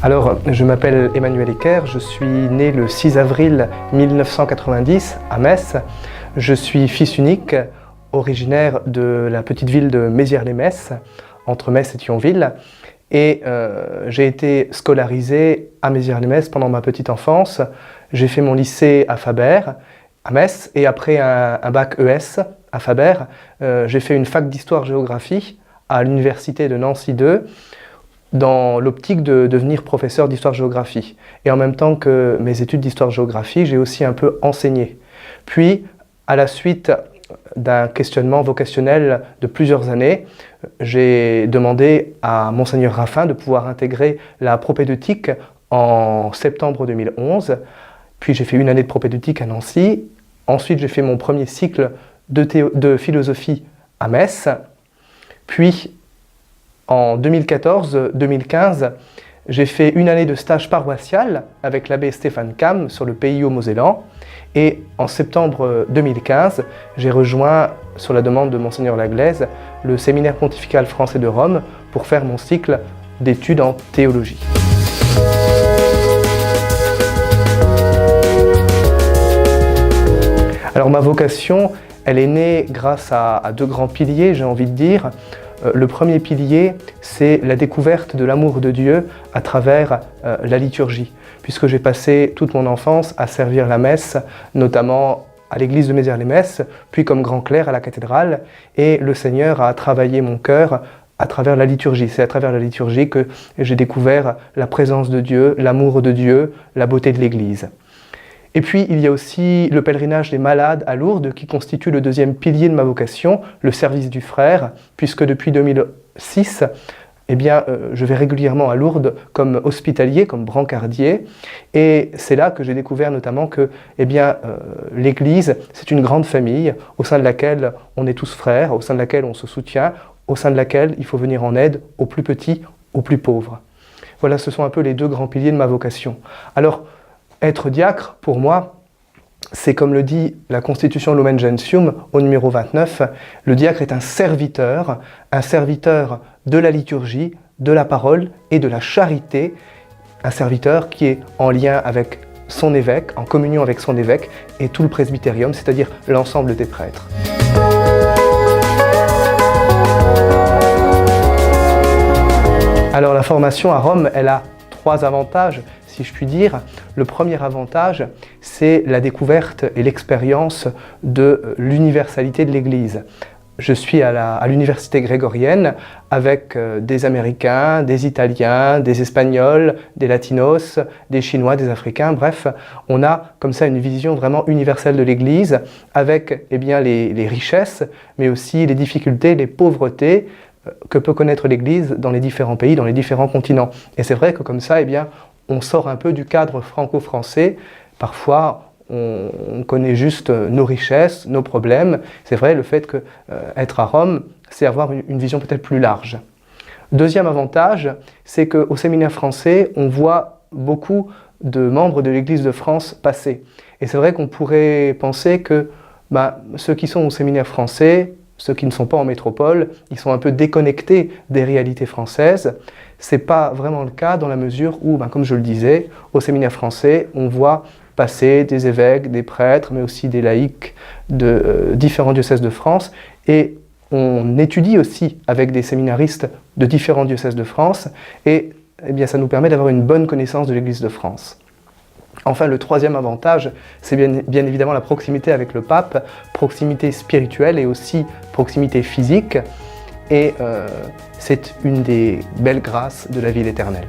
Alors, je m'appelle Emmanuel Ecker, je suis né le 6 avril 1990 à Metz. Je suis fils unique, originaire de la petite ville de Mézières-les-Metz, entre Metz et Thionville. Et j'ai été scolarisé à Mézières-les-Metz pendant ma petite enfance. J'ai fait mon lycée à Faber, à Metz, et après un bac ES à Faber, j'ai fait une fac d'histoire-géographie à l'université de Nancy 2, dans l'optique de devenir professeur d'histoire-géographie. Et en même temps que mes études d'histoire-géographie, j'ai aussi un peu enseigné. Puis, à la suite d'un questionnement vocationnel de plusieurs années, j'ai demandé à Monseigneur Raffin de pouvoir intégrer la propédeutique en septembre 2011. Puis j'ai fait une année de propédeutique à Nancy. Ensuite, j'ai fait mon premier cycle de philosophie à Metz. Puis, en 2014-2015, j'ai fait une année de stage paroissial avec l'abbé Stéphane Cam sur le pays Haut-Mosellan. Et en septembre 2015, j'ai rejoint, sur la demande de Monseigneur Laglaise, le séminaire pontifical français de Rome pour faire mon cycle d'études en théologie. Alors ma vocation, elle est née grâce à deux grands piliers, j'ai envie de dire. Le premier pilier, c'est la découverte de l'amour de Dieu à travers la liturgie, puisque j'ai passé toute mon enfance à servir la messe, notamment à l'église de Mézières-les-Metz, puis comme grand clerc à la cathédrale, et le Seigneur a travaillé mon cœur à travers la liturgie. C'est à travers la liturgie que j'ai découvert la présence de Dieu, l'amour de Dieu, la beauté de l'église. Et puis, il y a aussi le pèlerinage des malades à Lourdes qui constitue le deuxième pilier de ma vocation, le service du frère, puisque depuis 2006, je vais régulièrement à Lourdes comme hospitalier, comme brancardier. Et c'est là que j'ai découvert notamment que l'Église, c'est une grande famille au sein de laquelle on est tous frères, au sein de laquelle on se soutient, au sein de laquelle il faut venir en aide aux plus petits, aux plus pauvres. Voilà, ce sont un peu les deux grands piliers de ma vocation. Alors, être diacre, pour moi, c'est comme le dit la Constitution Lumen Gentium au numéro 29, le diacre est un serviteur de la liturgie, de la parole et de la charité, un serviteur qui est en lien avec son évêque, en communion avec son évêque et tout le presbytérium, c'est-à-dire l'ensemble des prêtres. Alors la formation à Rome, elle a trois avantages, si je puis dire. Le premier avantage, c'est la découverte et l'expérience de l'universalité de l'Église. Je suis à l'université grégorienne avec des Américains, des Italiens, des Espagnols, des Latinos, des Chinois, des Africains. Bref, on a comme ça une vision vraiment universelle de l'Église avec les richesses, mais aussi les difficultés, les pauvretés que peut connaître l'Église dans les différents pays, dans les différents continents. Et c'est vrai que comme ça, on sort un peu du cadre franco-français. Parfois, on connaît juste nos richesses, nos problèmes. C'est vrai, le fait qu'être à Rome, c'est avoir une vision peut-être plus large. Deuxième avantage, c'est qu'au séminaire français, on voit beaucoup de membres de l'Église de France passer. Et c'est vrai qu'on pourrait penser que ceux qui sont au séminaire français, ceux qui ne sont pas en métropole, ils sont un peu déconnectés des réalités françaises. Ce n'est pas vraiment le cas dans la mesure où, comme je le disais, au séminaire français, on voit passer des évêques, des prêtres, mais aussi des laïcs de différents diocèses de France. Et on étudie aussi avec des séminaristes de différents diocèses de France. Et ça nous permet d'avoir une bonne connaissance de l'Église de France. Enfin, le troisième avantage, c'est bien évidemment la proximité avec le pape, proximité spirituelle et aussi proximité physique. Et c'est une des belles grâces de la vie éternelle.